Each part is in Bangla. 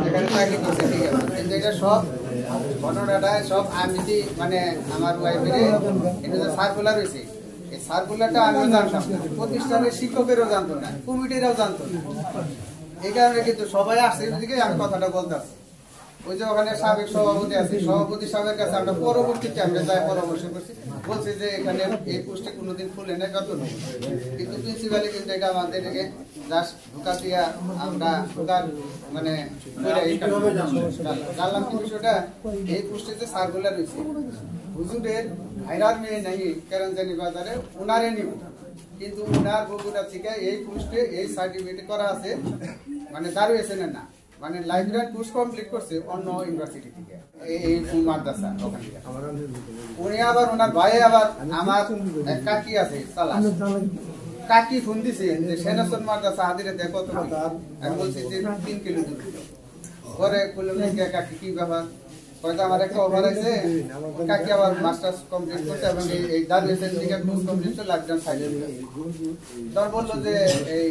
এখানে চাকরি করছে ঠিক আছে, কিন্তু এটা সব ঘটনাটা সব আমি মানে আমার ওয়াইফের এটা যে সার্কুলার হয়েছে, এই সার্কুলারটা আমিও জানতাম না, প্রতিষ্ঠানের শিক্ষকেরও জানতো না, কমিটিরাও জানতো না। এই কারণে কিন্তু সবাই আসছে দিকে আমি কথাটা বলতে আসছি। ওই যে ওখানে সাবেক সভাপতি আছে, সভাপতি সাহেবের কাছে আমরা পরবর্তীতে আমরা যাই পরামর্শ করছি, বলছি যে এখানে এই পোস্টে কোনোদিন খুলে নেই কত নেই, কিন্তু প্রিন্সিপালি কিন্তু এটা আমাদেরকে জাস্ট ঢোকা দিয়া আমরা ঢোকার মানে জানলাম কি বিষয়টা, এই পোস্টে যে সার্কুলার হয়েছে হুজুরের ভাইরার মেয়ে নাই কেরানজানি বাজারে উনারে নিব, কিন্তু উনার বগুড়া থেকে এই পোস্টে এই সার্টিফিকেট করা আছে মানে দাঁড়িয়েছেন না, মানে লাইব্রেরি কোর্স কমপ্লিট করছে অন্য ইউনিভার্সিটি থেকে এই মাদ্রাসা ওখানে। উনি আবার ওনার ভাই আবার আমার কাকি আছে সালাস, কাকি ফোন দিছে যে সেনাসন মাদ্রাসা আদিরে দেখো তো, আমি বলছি যে 3 কিলো দূর। পরে বললাম কাকি কি ব্যাপার, হয়তো আমার একটা ওভার আছে, কাকি আবার মাস্টার্স কমপ্লিট করছে এবং এই দাঁড়িয়েছেন থেকে কোর্স কমপ্লিট করে লাগজন সাইডে। তখন বললো যে এই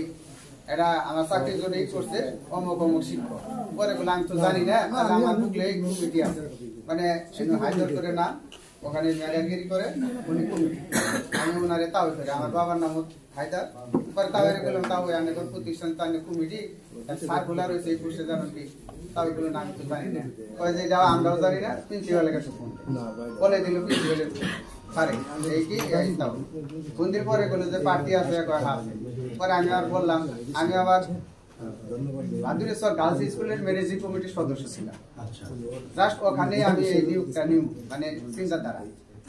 এটা আমার চাকরির জন্য করছে অমুক অমুক শিক্ষক। পরে বলে আমি তো জানি না, আমার বুকলে কমিটি আছে, মানে হাইজার করে না ওখানে ম্যানেজারগিরি করে উনি কমিটি, আমি ওনারে তাও করে আমার বাবার নাম হায়দার। পরে তাও গেলাম, তাও অনেক প্রতিষ্ঠান তার কমিটি সার্কুলার হয়েছে এই কোর্সে জানেন কি, তাও এগুলো নাম তো জানি না, কয়ে যে যাওয়া আমরাও জানি না, প্রিন্সিপালের কাছে ফোন বলে দিল প্রিন্সিপালের সারে এই কি তাও ফোনদির পরে বলে যে পার্টি আছে আছে। পরে আমি আর বললাম, আমি আবার বাদুরেশ্বর গার্লস স্কুলের ম্যানেজিং কমিটির সদস্য ছিলাম, জাস্ট ওখানে আমি এই নিয়োগটা নিউ মানে চিন্তাধারা,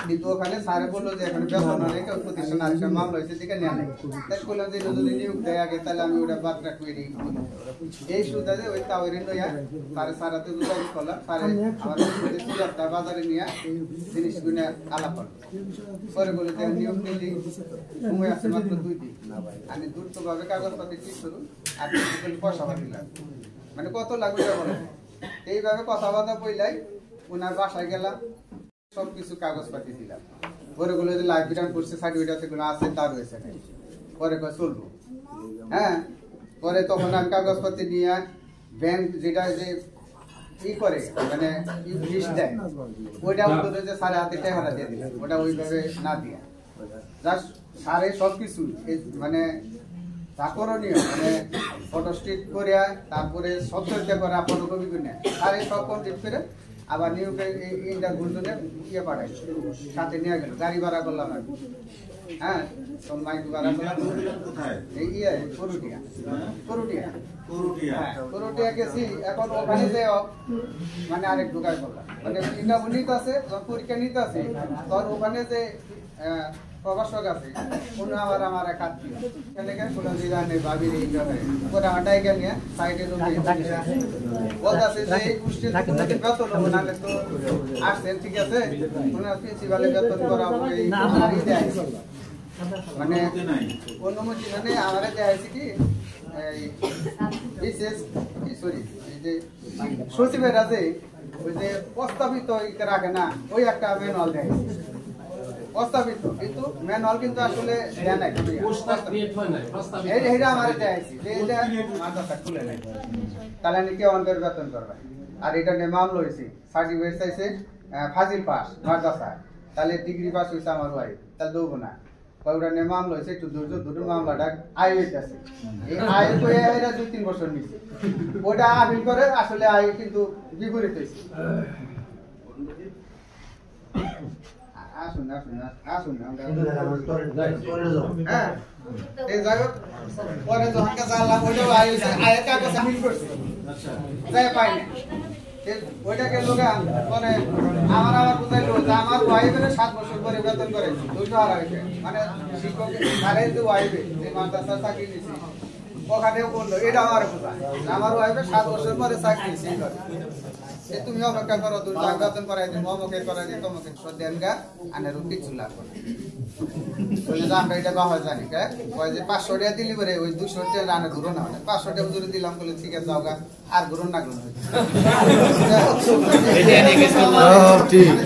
কিন্তু ওখানে স্যারে বললো যে এখানে বেতন অনেক প্রতিষ্ঠান আরেকটা মামলা হয়েছে দিকে নেওয়া নেই, তাই বললাম যে যদি নিয়োগ দেয় আগে তাহলে আমি ওটা বাদ রাখবো। এই সুবিধাতে ওই তাওয়ারে নইয়া সারে সারাতে দুটাই করলাম, সারে আমার বাজারে নিয়ে জিনিসগুলো আলাপ করলো। পরে বলে যে নিয়োগ নিলি সময় আছে মাত্র 2 দিন, আমি দ্রুতভাবে কাগজপত্র ঠিক করুন আর পয়সা দিলাম, মানে কত লাগবে বলো। এইভাবে কথাবার্তা বললাই ওনার বাসায় গেলাম, সবকিছু কাগজপাতি দিলাম। পরে বলে যে লাইব্রেরি করছে সার্টিফিকেট সেগুলো আছে তা রয়েছে, পরে চলবো। হ্যাঁ, পরে তখন আমি কাগজপত্র নিয়ে ব্যাংক যেটা যে ই করে মানে লিস্ট দেয় ওইটা বলতে যে সাড়ে হাতে টাকা দিয়ে দিলাম, ওটা ওইভাবে না দিয়া জাস্ট সারে সবকিছু মানে তা করণীয় মানে ফটোস্টেট করে তারপরে সচ্ছলতা করে ফটোকপি করে সারে সব কমপ্লিট করে আবার নিয়োগের এইটা গুরুজনে ইয়ে পাঠাই সাথে নিয়ে গেল, গাড়ি ভাড়া করলাম আর হ্যাঁ মাইক ভাড়া করলাম এই ইয়ে করুটিয়া গেছি। এখন ওখানে যে মানে আরেক ঢুকাই করলাম, মানে ইন্টারভিউ নিতে আছে পরীক্ষা নিতে আছে, তখন ওখানে যে প্রভাষক আছে উনি আবার আমার এক আত্মীয় এখানে কোনো জিরা নেই ভাবির এই পরে আটাইকে নিয়ে সাইডে বলতেছে যে এই গোষ্ঠীর বেতন হবো নাহলে তো আসছেন ঠিক আছে, ওনার প্রিন্সিপালে বেতন করা হবে এই দেয় মানে অনুমতি মানে আমার দেওয়া হয়েছে কি বিশেষ সরি এই যে সচিবের আছে ওই যে প্রস্তাবিত রাখে না ওই একটা ম্যানুয়াল দেয় প্রস্তাবিত, কিন্তু ম্যানুয়াল কিন্তু আসলে দেয় নাই, এইটা আমার দেওয়া হয়েছে যে এটা মাদ্রাসা খুলে নাই তাহলে আমি কে অন্তর বেতন করবে। আর এটা নিয়ে মামলা হয়েছে, সার্টিফিকেট চাইছে ফাজিল পাস মাদ্রাসা, তাহলে ডিগ্রি পাস হয়েছে আমার ওয়াইফ, তাহলে দেবো না, ওটা নিয়ে মামলা হয়েছে একটু ধৈর্য ধরে মামলাটা আয় হইতেছে, এই আয় করে এরা 2-3 বছর নিচ্ছে, ওটা আপিল করে আসলে আয় কিন্তু বিপরীত হয়েছে। আসুন আসুন আসুন হ্যাঁ এই জায়গা পরে যখন জানলাম ওইটাও আয়ের কাগজ আপিল করছে যাই পাই না ওইটাকে লোকে পরে আমার আবার বুঝাইলো যে আমার ওয়াইফের 7 বছর করে বেতন করে 200 আড়াইশো, মানে শিক্ষক সাড়ে যে ওয়াইফে যে মাদ্রাসার চাকরি নিয়েছি ওখানেও বললো এটা আমার বোঝায় আমার ওয়াইফে 7 বছর পরে চাকরি নিয়েছি, তুমি অপেক্ষা করো 2 লাখ বেতন করাই দিন অমুকে করাই দিন তোমাকে দেন গা আনের কিছু লাগবে বলে আমরা এটা বাবা জানি কে কয় যে 500 টাকা দিলি পরে ওই 200 টাকা রানে ঘুরো না, মানে 500 টাকা হুজুরে দিলাম বলে ঠিক আছে যাও গা আর ঘুরো না ঘুরো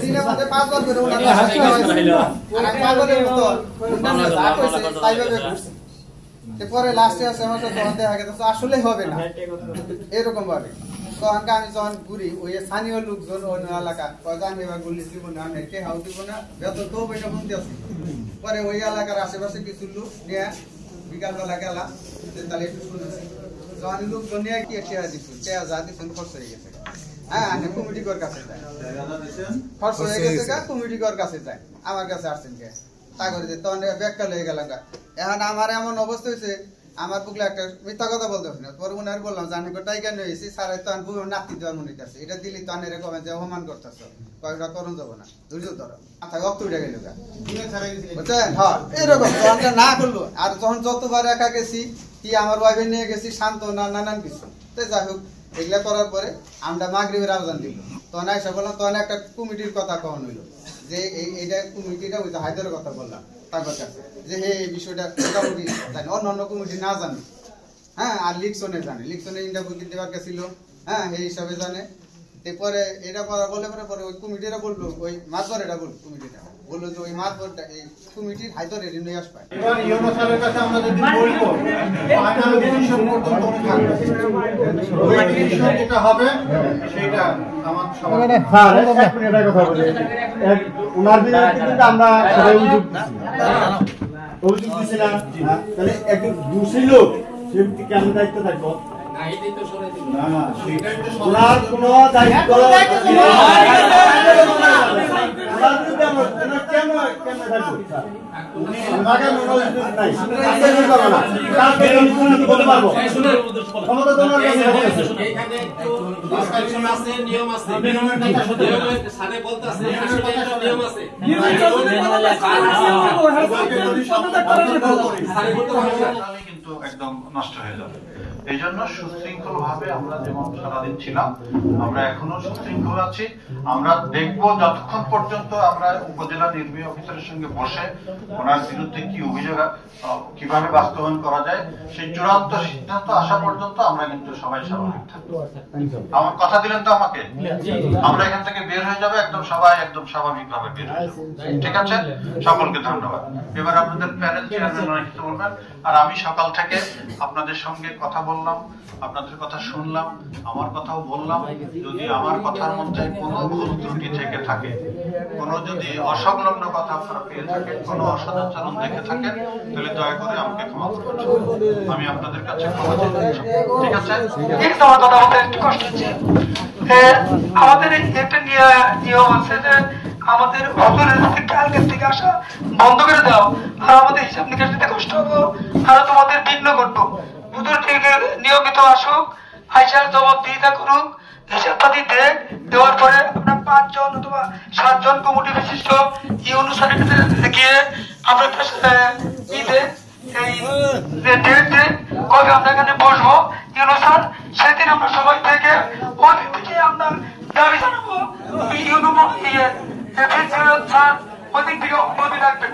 দিনের মধ্যে 5 বার করে ওনার পরে লাস্টে আছে আমার তো দেখা গেছে আসলে হবে না এরকম ভাবে তখন আমি যখন ঘুরি ওই স্থানীয় লোকজন অন্য এলাকা আমি এবার গুলি দিব না আমি কে হাউ দিব না যত তো বইটা বন্ধ আছে পরে ওই এলাকার আশেপাশে কিছু লোক নিয়ে বিকালবেলা গেলাম তাহলে একটু শুনেছি যখন লোকজন নিয়ে কি টেয়া দিচ্ছেন টেয়া যা দিচ্ছেন খরচ হয়ে গেছে হ্যাঁ আমি কমিটি কর কাছে যাই খরচ হয়ে গেছে কমিটি কর কাছে যাই আমার কাছে আসছেন কে তা করে তখন ব্যাগটা লেগে গেলাম এখন আমার এমন অবস্থা হয়েছে আমার বুকলে একটা মিথ্যা কথা বলতে পারছি না পরে উনার বললাম যে আমি টাইকা নিয়ে এসেছি স্যার তখন বুকে নাতি জন্ম নিতেছে এটা দিলি তো আনের কমে যে অপমান করতেছ কয়েকটা করুন যাবো না ধৈর্য ধরো মাথা রক্ত উঠে গেল বুঝছেন হ্যাঁ এরকম যখন না করলো আর যখন যতবার একা গেছি কি আমার ওয়াইফে নিয়ে গেছি শান্ত না নানান কিছু তো যাই হোক এগুলা করার পরে আমরা মাগরিবের আবেদন দিল তখন আইসা বললাম তখন একটা কমিটির কথা কখন হইলো যে এইটা কমিটিটা ওই হায়দারের কথা বললাম তারপর কাছে যে হে এই বিষয়টা মোটামুটি জানি অন্য কমিটি না জানে হ্যাঁ আর লিকশনে জানে লিকশনে ইন্টারভিউ দেওয়ার গেছিল হ্যাঁ এই হিসাবে জানে এরপরে এটা করা বলে পরে ওই কমিটিরা বললো ওই মাতবর এটা বললো কমিটিটা বললো যে ওই মাতবরটা এই কমিটির হায়দারে নিয়ে আসবে এবার ইউনো স্যারের কাছে আমরা যদি বলবো ফাইনাল ডিসিশন পর্যন্ত উনি থাকবে ওই ডিসিশন যেটা হবে সেটা আমার সবার স্যার এক মিনিট একটা কথা বলি ওনার বিরুদ্ধে কিন্তু আমরা সবাই অভিযোগ দিছিলাম তাহলে একজন দোষী লোক সে কেমন দায়িত্ব থাকবো ওনার কোনো দায়িত্ব কিন্তু একদম নষ্ট হয়ে যাবে এই জন্য সুশৃঙ্খল ভাবে আমরা যেমন সারাদিন ছিলাম আমরা এখনো সুশৃঙ্খল আছি আমরা দেখব যতক্ষণ পর্যন্ত আমরা উপজেলা নির্বাহী অফিসারের সঙ্গে বসে ওনার বিরুদ্ধে কি অভিযোগ কিভাবে বাস্তবায়ন করা যায় সেই চূড়ান্ত সিদ্ধান্ত আসা পর্যন্ত আমরা কিন্তু সবাই স্বাভাবিক থাকবো আমার কথা দিলেন তো আমাকে আমরা এখান থেকে বের হয়ে যাবে একদম সবাই একদম স্বাভাবিক ভাবে বের হয়ে যাবো ঠিক আছে সকলকে ধন্যবাদ এবার আপনাদের প্যানেল চেয়ারম্যান কিছু বলবেন আর আমি সকাল থেকে আপনাদের সঙ্গে কথা বললাম আপনাদের কথা শুনলাম আমার কথাও বললাম যদি আমার কথার মধ্যে কোনো ভুল ত্রুটি থেকে থাকে কোনো যদি অসংলগ্ন কথা আপনারা পেয়ে থাকেন কোনো অসদাচরণ দেখে থাকেন তাহলে দয়া করে আমাকে ক্ষমা করবেন আমি আপনাদের কাছে ক্ষমা চাইছি ঠিক আছে একটু আমার কথা বলতে একটু কষ্ট হচ্ছে আমাদের একটা নিয়ম আছে যে আমাদের অপরের কালকের থেকে আসা বন্ধ করে দাও আর আমাদের হিসাব নিকাশ দিতে কষ্ট হবো আর তোমাদের বিঘ্ন ঘটবো বুধুর থেকে নিয়মিত আসুক আইসার জবাবদিহিতা করুক হিসাবপাতি দেওয়ার পরে আমরা 5 জন অথবা 7 জন কমিটি বিশিষ্ট এই অনুষ্ঠানের গিয়ে আমরা কবে আমরা এখানে বসবো ইউনুসার সেদিন আমরা সবাই থেকে ওই থেকে আমরা দাবি জানাবো ইউনো ওই দিক থেকে অনুমতি রাখবেন।